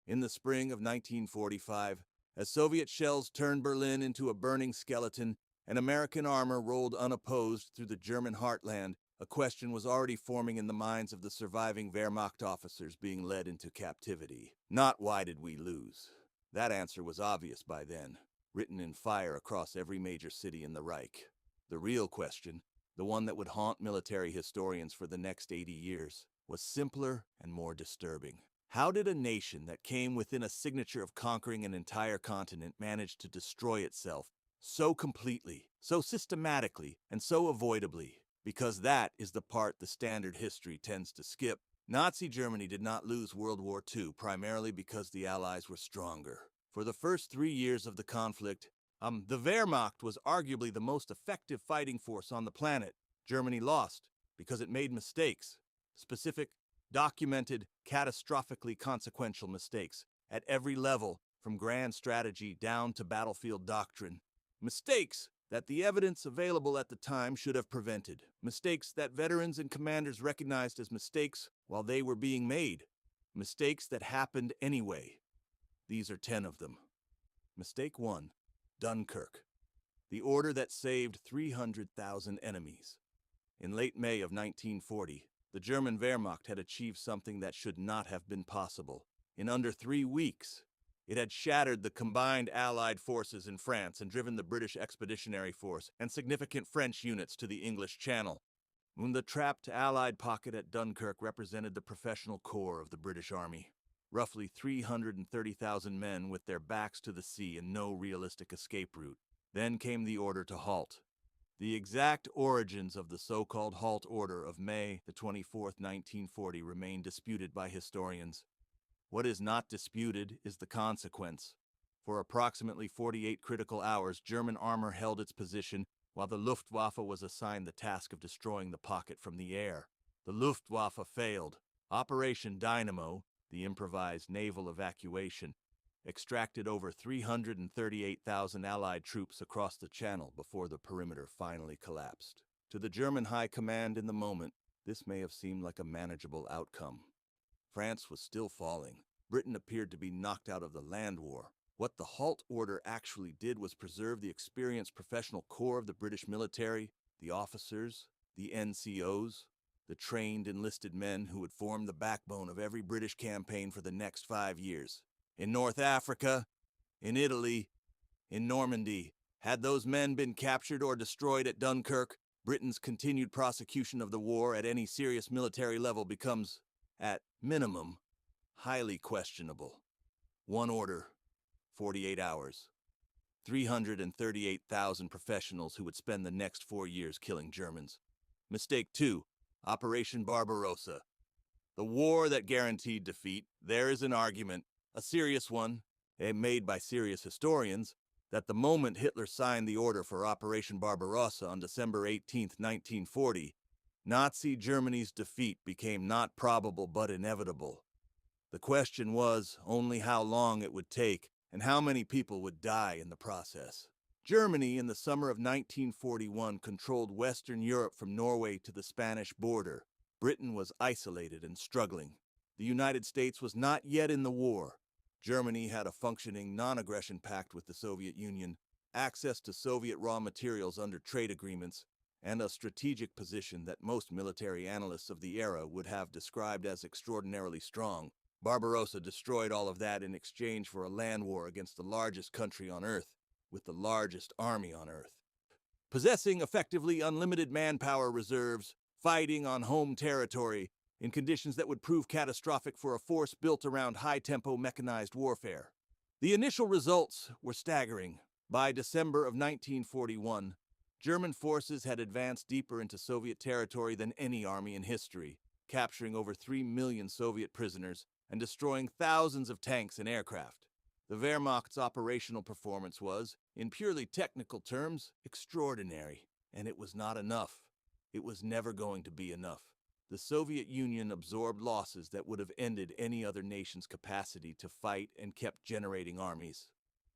In the spring of 1945, as Soviet shells turned Berlin into a burning skeleton and American armor rolled unopposed through the German heartland, a question was already forming in the minds of the surviving Wehrmacht officers being led into captivity. Not why did we lose? That answer was obvious by then, written in fire across every major city in the Reich. The real question, the one that would haunt military historians for the next 80 years, was simpler and more disturbing. How did a nation that came within a signature of conquering an entire continent manage to destroy itself so completely, so systematically, and so avoidably? Because that is the part the standard history tends to skip. Nazi Germany did not lose World War II primarily because the Allies were stronger. For the first 3 years of the conflict, the Wehrmacht was arguably the most effective fighting force on the planet. Germany lost because it made mistakes. Specific, documented, catastrophically consequential mistakes at every level, from grand strategy down to battlefield doctrine. Mistakes that the evidence available at the time should have prevented. Mistakes that veterans and commanders recognized as mistakes while they were being made. Mistakes that happened anyway. These are 10 of them. Mistake 1. Dunkirk. The order that saved 300,000 enemies. In late May of 1940, the German Wehrmacht had achieved something that should not have been possible. In under 3 weeks, it had shattered the combined Allied forces in France and driven the British Expeditionary Force and significant French units to the English Channel. The trapped Allied pocket at Dunkirk represented the professional corps of the British Army. Roughly 330,000 men with their backs to the sea and no realistic escape route. Then came the order to halt. The exact origins of the so-called halt order of May the 24th, 1940 remain disputed by historians. What is not disputed is the consequence. For approximately 48 critical hours, German armor held its position while the Luftwaffe was assigned the task of destroying the pocket from the air. The Luftwaffe failed. Operation Dynamo, the improvised naval evacuation, extracted over 338,000 Allied troops across the Channel before the perimeter finally collapsed. To the German High Command in the moment, this may have seemed like a manageable outcome. France was still falling. Britain appeared to be knocked out of the land war. What the halt order actually did was preserve the experienced professional core of the British military, the officers, the NCOs, the trained enlisted men who would form the backbone of every British campaign for the next 5 years. In North Africa, in Italy, in Normandy, had those men been captured or destroyed at Dunkirk, Britain's continued prosecution of the war at any serious military level becomes, at minimum, highly questionable. One order, 48 hours. 338,000 professionals who would spend the next 4 years killing Germans. Mistake 2, Operation Barbarossa. The war that guaranteed defeat. There is an argument, a serious one, made by serious historians, that the moment Hitler signed the order for Operation Barbarossa on December 18, 1940, Nazi Germany's defeat became not probable but inevitable. The question was only how long it would take and how many people would die in the process. Germany in the summer of 1941 controlled Western Europe from Norway to the Spanish border. Britain was isolated and struggling. The United States was not yet in the war. Germany had a functioning non-aggression pact with the Soviet Union, access to Soviet raw materials under trade agreements, and a strategic position that most military analysts of the era would have described as extraordinarily strong. Barbarossa destroyed all of that in exchange for a land war against the largest country on Earth, with the largest army on Earth. Possessing effectively unlimited manpower reserves, fighting on home territory, in conditions that would prove catastrophic for a force built around high-tempo mechanized warfare. The initial results were staggering. By December of 1941, German forces had advanced deeper into Soviet territory than any army in history, capturing over 3 million Soviet prisoners and destroying thousands of tanks and aircraft. The Wehrmacht's operational performance was, in purely technical terms, extraordinary, and it was not enough. It was never going to be enough. The Soviet Union absorbed losses that would have ended any other nation's capacity to fight and kept generating armies.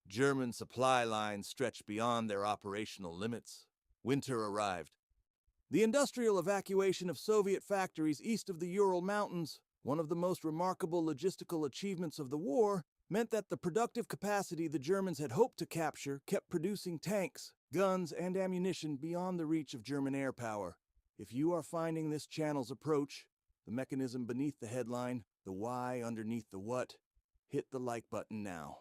German supply lines stretched beyond their operational limits. Winter arrived. The industrial evacuation of Soviet factories east of the Ural Mountains One of the most remarkable logistical achievements of the war meant that the productive capacity the Germans had hoped to capture kept producing tanks, guns, and ammunition beyond the reach of German air power. If you are finding this channel's approach, the mechanism beneath the headline, the why underneath the what, hit the like button now.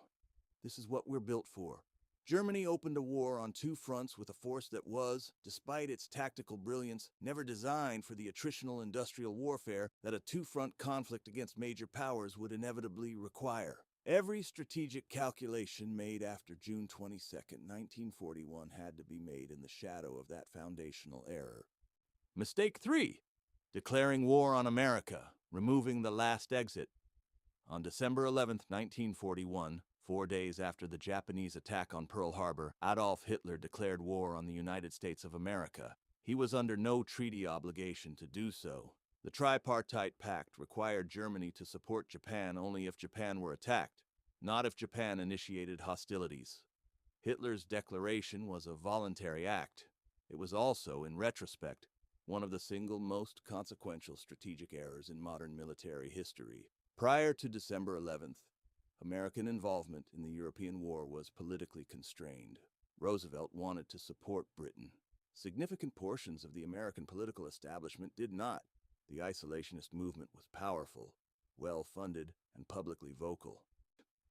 This is what we're built for. Germany opened a war on two fronts with a force that was, despite its tactical brilliance, never designed for the attritional industrial warfare that a two-front conflict against major powers would inevitably require. Every strategic calculation made after June 22, 1941 had to be made in the shadow of that foundational error. Mistake 3. Declaring war on America, removing the last exit. On December 11, 1941, 4 days after the Japanese attack on Pearl Harbor, Adolf Hitler declared war on the United States of America. He was under no treaty obligation to do so. The tripartite pact required Germany to support Japan only if Japan were attacked, not if Japan initiated hostilities. Hitler's declaration was a voluntary act. It was also, in retrospect, one of the single most consequential strategic errors in modern military history. Prior to December 11th, American involvement in the European war was politically constrained. Roosevelt wanted to support Britain. Significant portions of the American political establishment did not. The isolationist movement was powerful, well-funded, and publicly vocal.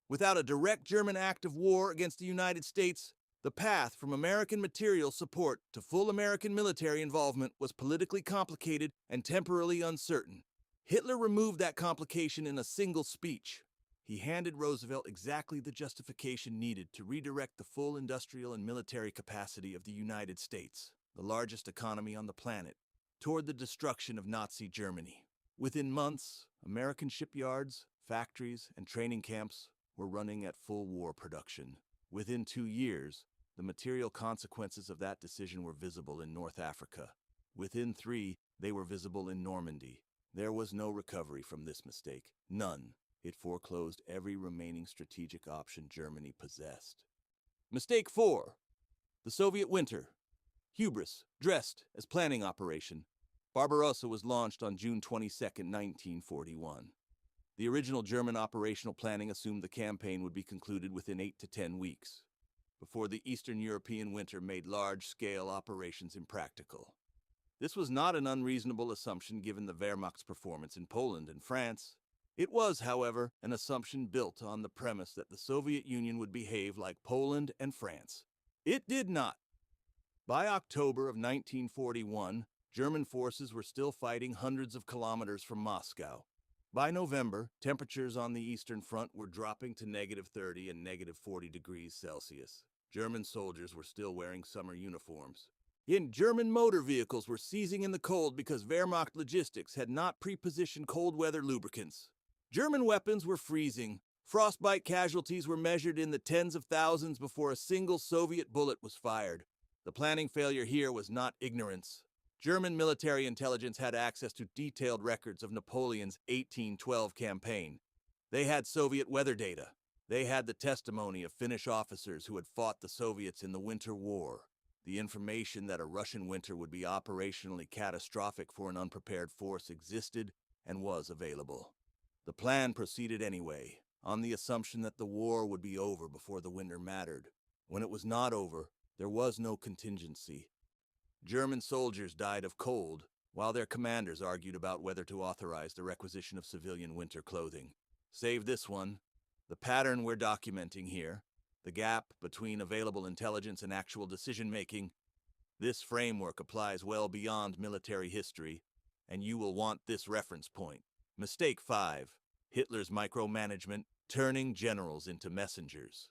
Without a direct German act of war against the United States, the path from American material support to full American military involvement was politically complicated and temporally uncertain. Hitler removed that complication in a single speech. He handed Roosevelt exactly the justification needed to redirect the full industrial and military capacity of the United States, the largest economy on the planet, toward the destruction of Nazi Germany. Within months, American shipyards, factories, and training camps were running at full war production. Within 2 years, the material consequences of that decision were visible in North Africa. Within 3, they were visible in Normandy. There was no recovery from this mistake. None. It foreclosed every remaining strategic option Germany possessed. Mistake 4. The Soviet winter. Hubris, dressed as planning operation. Barbarossa was launched on June 22, 1941. The original German operational planning assumed the campaign would be concluded within 8 to 10 weeks, before the Eastern European winter made large-scale operations impractical. This was not an unreasonable assumption given the Wehrmacht's performance in Poland and France. It was, however, an assumption built on the premise that the Soviet Union would behave like Poland and France. It did not. By October of 1941, German forces were still fighting hundreds of kilometers from Moscow. By November, temperatures on the Eastern Front were dropping to -30 and -40 degrees Celsius. German soldiers were still wearing summer uniforms. German motor vehicles were seizing in the cold because Wehrmacht logistics had not pre-positioned cold weather lubricants. German weapons were freezing. Frostbite casualties were measured in the tens of thousands before a single Soviet bullet was fired. The planning failure here was not ignorance. German military intelligence had access to detailed records of Napoleon's 1812 campaign. They had Soviet weather data. They had the testimony of Finnish officers who had fought the Soviets in the Winter War. The information that a Russian winter would be operationally catastrophic for an unprepared force existed and was available. The plan proceeded anyway, on the assumption that the war would be over before the winter mattered. When it was not over, there was no contingency. German soldiers died of cold, while their commanders argued about whether to authorize the requisition of civilian winter clothing. Save this one, the pattern we're documenting here, the gap between available intelligence and actual decision-making. This framework applies well beyond military history, and you will want this reference point. Mistake 5. Hitler's micromanagement, turning generals into messengers.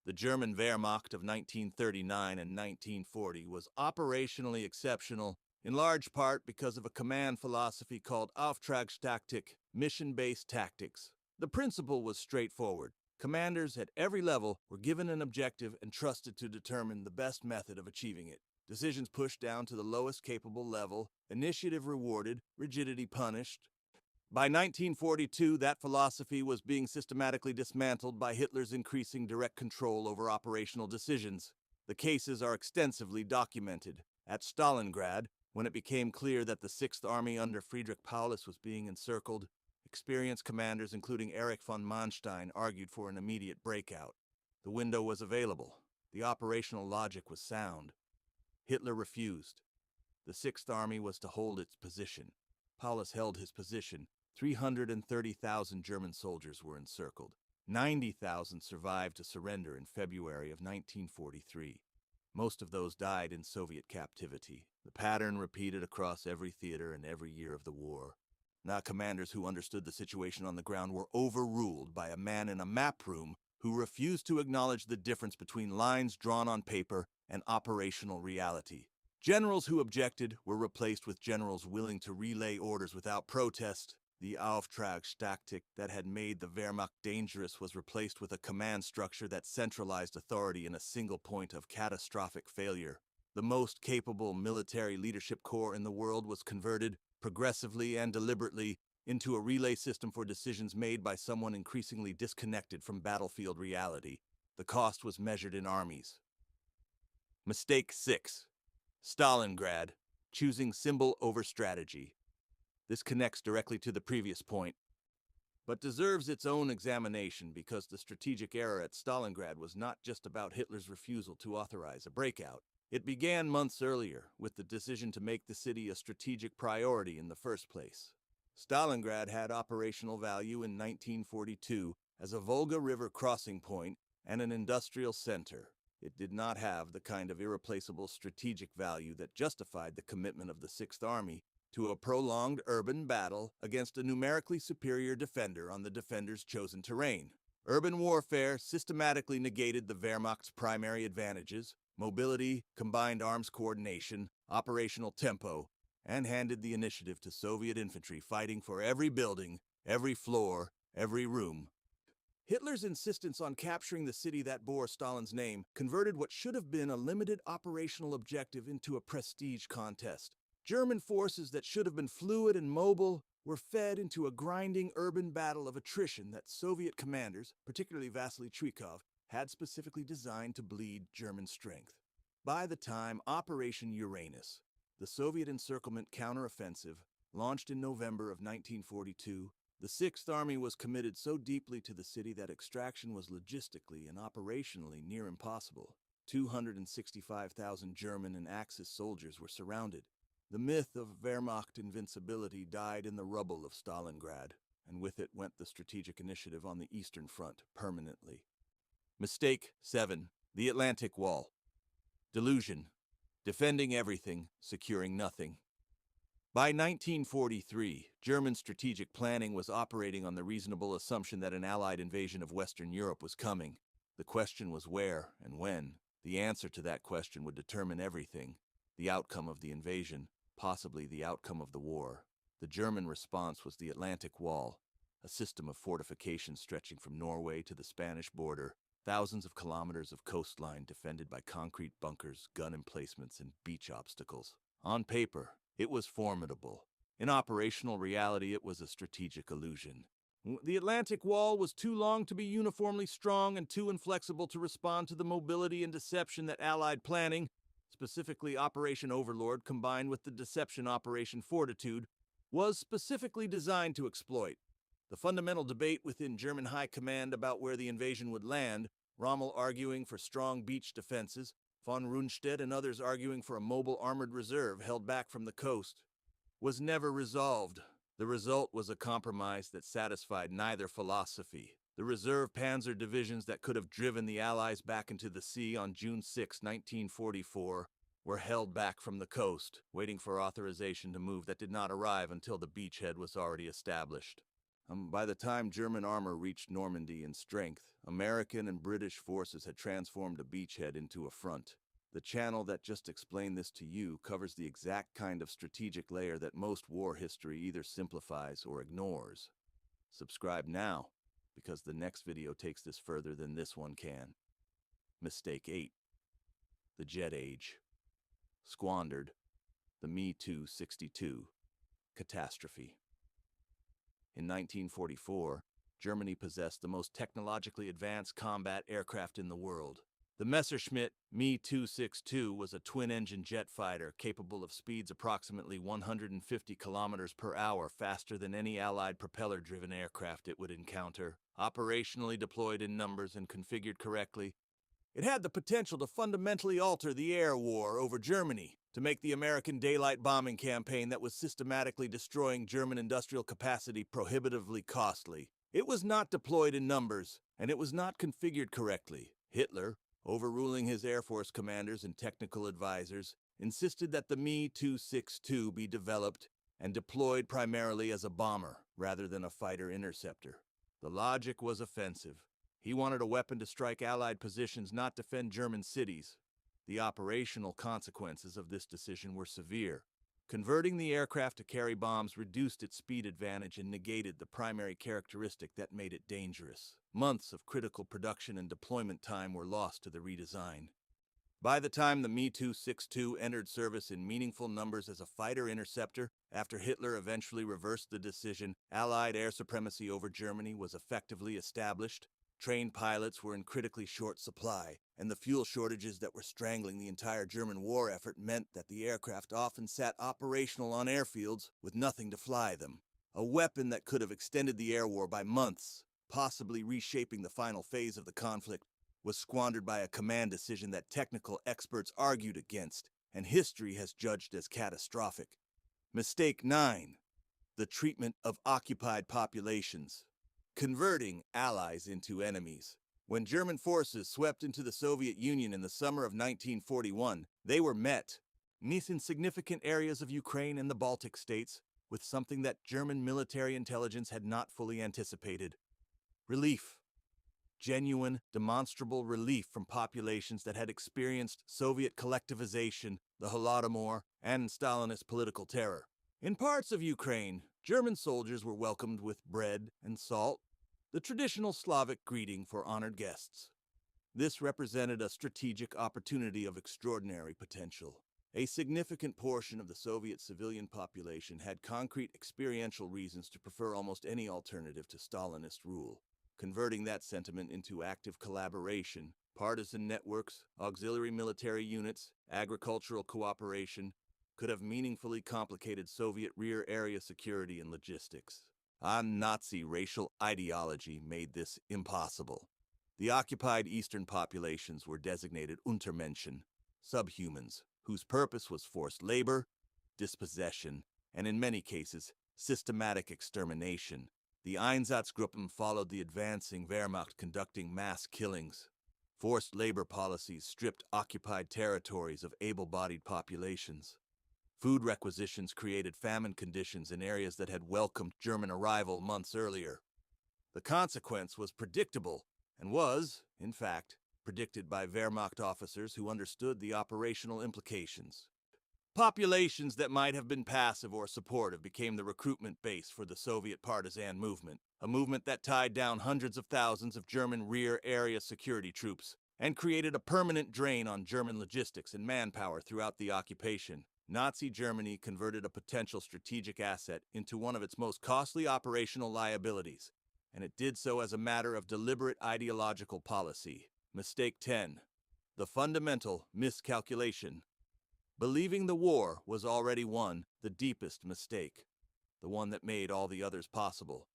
The German Wehrmacht of 1939 and 1940 was operationally exceptional, in large part because of a command philosophy called Auftragstaktik, mission-based tactics. The principle was straightforward. Commanders at every level were given an objective and trusted to determine the best method of achieving it. Decisions pushed down to the lowest capable level, initiative rewarded, rigidity punished. By 1942, that philosophy was being systematically dismantled by Hitler's increasing direct control over operational decisions. The cases are extensively documented. At Stalingrad, when it became clear that the Sixth Army under Friedrich Paulus was being encircled, Experienced commanders, including Erich von Manstein, argued for an immediate breakout. The window was available. The operational logic was sound. Hitler refused. The Sixth Army was to hold its position. Paulus held his position. 330,000 German soldiers were encircled. 90,000 survived to surrender in February of 1943. Most of those died in Soviet captivity. The pattern repeated across every theater and every year of the war. Now, commanders who understood the situation on the ground were overruled by a man in a map room who refused to acknowledge the difference between lines drawn on paper and operational reality. Generals who objected were replaced with generals willing to relay orders without protest. The Auftragstaktik that had made the Wehrmacht dangerous was replaced with a command structure that centralized authority in a single point of catastrophic failure. The most capable military leadership corps in the world was converted, progressively and deliberately, into a relay system for decisions made by someone increasingly disconnected from battlefield reality. The cost was measured in armies. Mistake 6. Stalingrad, choosing symbol over strategy. This connects directly to the previous point, but deserves its own examination because the strategic error at Stalingrad was not just about Hitler's refusal to authorize a breakout. It began months earlier with the decision to make the city a strategic priority in the first place. Stalingrad had operational value in 1942 as a Volga River crossing point and an industrial center. It did not have the kind of irreplaceable strategic value that justified the commitment of the Sixth Army to a prolonged urban battle against a numerically superior defender on the defender's chosen terrain. Urban warfare systematically negated the Wehrmacht's primary advantages: mobility, combined arms coordination, operational tempo, and handed the initiative to Soviet infantry fighting for every building, every floor, every room. Hitler's insistence on capturing the city that bore Stalin's name converted what should have been a limited operational objective into a prestige contest. German forces that should have been fluid and mobile were fed into a grinding urban battle of attrition that Soviet commanders, particularly Vasily Chuikov, had specifically designed to bleed German strength. By the time Operation Uranus, the Soviet encirclement counteroffensive, launched in November of 1942, the Sixth Army was committed so deeply to the city that extraction was logistically and operationally near impossible. 265,000 German and Axis soldiers were surrounded. The myth of Wehrmacht invincibility died in the rubble of Stalingrad, and with it went the strategic initiative on the Eastern Front permanently. Mistake 7. The Atlantic Wall. Delusion. Defending everything, securing nothing. By 1943, German strategic planning was operating on the reasonable assumption that an Allied invasion of Western Europe was coming. The question was where and when. The answer to that question would determine everything: the outcome of the invasion, possibly the outcome of the war. The German response was the Atlantic Wall, a system of fortifications stretching from Norway to the Spanish border, thousands of kilometers of coastline defended by concrete bunkers, gun emplacements, and beach obstacles. On paper, it was formidable. In operational reality, it was a strategic illusion. The Atlantic Wall was too long to be uniformly strong and too inflexible to respond to the mobility and deception that Allied planning, specifically Operation Overlord combined with the deception Operation Fortitude, was specifically designed to exploit. The fundamental debate within German high command about where the invasion would land, Rommel arguing for strong beach defenses, von Rundstedt and others arguing for a mobile armored reserve held back from the coast, was never resolved. The result was a compromise that satisfied neither philosophy. The reserve panzer divisions that could have driven the Allies back into the sea on June 6, 1944, were held back from the coast, waiting for authorization to move that did not arrive until the beachhead was already established. By the time German armor reached Normandy in strength, American and British forces had transformed a beachhead into a front. The channel that just explained this to you covers the exact kind of strategic layer that most war history either simplifies or ignores. Subscribe now, because the next video takes this further than this one can. Mistake 8. The Jet Age. Squandered. The Me-262. Catastrophe. In 1944, Germany possessed the most technologically advanced combat aircraft in the world. The Messerschmitt Me-262 was a twin-engine jet fighter capable of speeds approximately 150 kilometers per hour faster than any Allied propeller-driven aircraft it would encounter. Operationally deployed in numbers and configured correctly, it had the potential to fundamentally alter the air war over Germany, to make the American daylight bombing campaign that was systematically destroying German industrial capacity prohibitively costly. It was not deployed in numbers, and it was not configured correctly. Hitler, overruling his Air Force commanders and technical advisors, insisted that the Me-262 be developed and deployed primarily as a bomber rather than a fighter interceptor. The logic was offensive. He wanted a weapon to strike Allied positions, not defend German cities. The operational consequences of this decision were severe. Converting the aircraft to carry bombs reduced its speed advantage and negated the primary characteristic that made it dangerous. Months of critical production and deployment time were lost to the redesign. By the time the Me-262 entered service in meaningful numbers as a fighter interceptor, after Hitler eventually reversed the decision, Allied air supremacy over Germany was effectively established. Trained pilots were in critically short supply, and the fuel shortages that were strangling the entire German war effort meant that the aircraft often sat operational on airfields with nothing to fly them. A weapon that could have extended the air war by months, possibly reshaping the final phase of the conflict, was squandered by a command decision that technical experts argued against, and history has judged as catastrophic. Mistake 9. The treatment of occupied populations. Converting allies into enemies. When German forces swept into the Soviet Union in the summer of 1941, they were met, in significant areas of Ukraine and the Baltic states, with something that German military intelligence had not fully anticipated. Relief. Genuine, demonstrable relief from populations that had experienced Soviet collectivization, the Holodomor, and Stalinist political terror. In parts of Ukraine, German soldiers were welcomed with bread and salt, the traditional Slavic greeting for honored guests. This represented a strategic opportunity of extraordinary potential. A significant portion of the Soviet civilian population had concrete experiential reasons to prefer almost any alternative to Stalinist rule. Converting that sentiment into active collaboration, partisan networks, auxiliary military units, agricultural cooperation, could have meaningfully complicated Soviet rear area security and logistics. Nazi racial ideology made this impossible. The occupied eastern populations were designated Untermenschen, subhumans, whose purpose was forced labor, dispossession, and in many cases, systematic extermination. The Einsatzgruppen followed the advancing Wehrmacht, conducting mass killings. Forced labor policies stripped occupied territories of able-bodied populations. Food requisitions created famine conditions in areas that had welcomed German arrival months earlier. The consequence was predictable, and was, in fact, predicted by Wehrmacht officers who understood the operational implications. Populations that might have been passive or supportive became the recruitment base for the Soviet partisan movement, a movement that tied down hundreds of thousands of German rear area security troops and created a permanent drain on German logistics and manpower throughout the occupation. Nazi Germany converted a potential strategic asset into one of its most costly operational liabilities, and it did so as a matter of deliberate ideological policy. Mistake 10. The fundamental miscalculation. Believing the war was already won, the deepest mistake, the one that made all the others possible,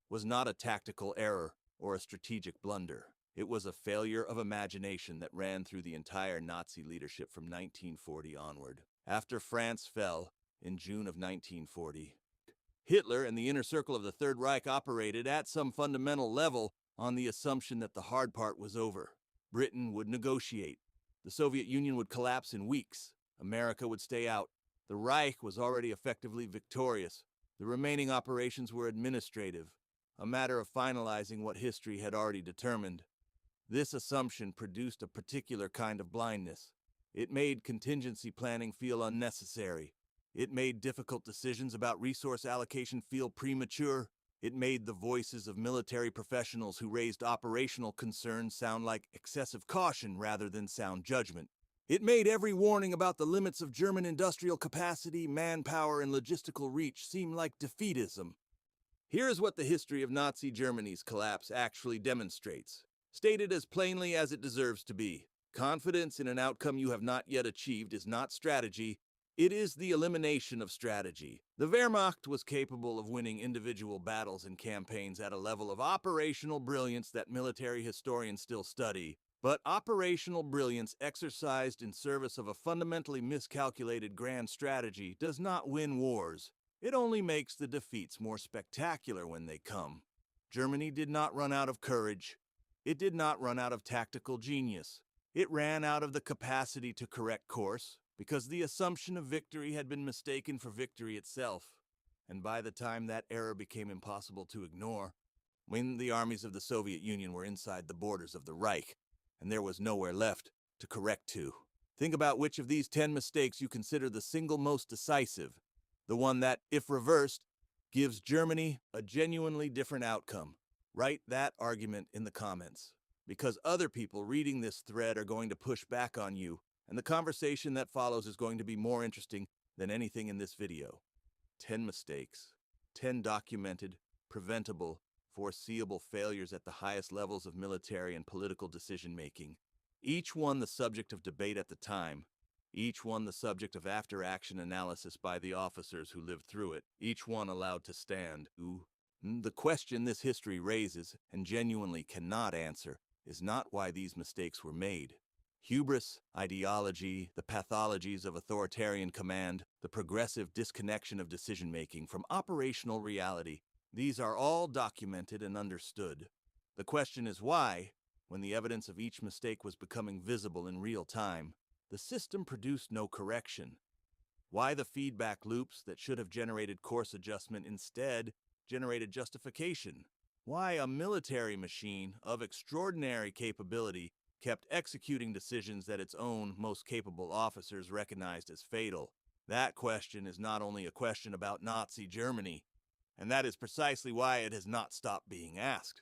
was not a tactical error or a strategic blunder. It was a failure of imagination that ran through the entire Nazi leadership from 1940 onward. After France fell in June of 1940, Hitler and the inner circle of the Third Reich operated at some fundamental level on the assumption that the hard part was over. Britain would negotiate. The Soviet Union would collapse in weeks. America would stay out. The Reich was already effectively victorious. The remaining operations were administrative, a matter of finalizing what history had already determined. This assumption produced a particular kind of blindness. It made contingency planning feel unnecessary. It made difficult decisions about resource allocation feel premature. It made the voices of military professionals who raised operational concerns sound like excessive caution rather than sound judgment. It made every warning about the limits of German industrial capacity, manpower, and logistical reach seem like defeatism. Here is what the history of Nazi Germany's collapse actually demonstrates. Stated as plainly as it deserves to be, confidence in an outcome you have not yet achieved is not strategy, it is the elimination of strategy. The Wehrmacht was capable of winning individual battles and campaigns at a level of operational brilliance that military historians still study, but operational brilliance exercised in service of a fundamentally miscalculated grand strategy does not win wars. It only makes the defeats more spectacular when they come. Germany did not run out of courage. It did not run out of tactical genius. It ran out of the capacity to correct course, because the assumption of victory had been mistaken for victory itself. And by the time that error became impossible to ignore, when the armies of the Soviet Union were inside the borders of the Reich, and there was nowhere left to correct to. Think about which of these 10 mistakes you consider the single most decisive, the one that, if reversed, gives Germany a genuinely different outcome. Write that argument in the comments, because other people reading this thread are going to push back on you, and the conversation that follows is going to be more interesting than anything in this video. 10 mistakes, 10 documented, preventable, foreseeable failures at the highest levels of military and political decision-making. Each one the subject of debate at the time, each one the subject of after-action analysis by the officers who lived through it, each one allowed to stand. The question this history raises, and genuinely cannot answer, is not why these mistakes were made. Hubris, ideology, the pathologies of authoritarian command, the progressive disconnection of decision-making from operational reality, these are all documented and understood. The question is why, when the evidence of each mistake was becoming visible in real time, the system produced no correction. Why the feedback loops that should have generated course adjustment instead generated justification. Why a military machine of extraordinary capability kept executing decisions that its own most capable officers recognized as fatal. That question is not only a question about Nazi Germany, and that is precisely why it has not stopped being asked.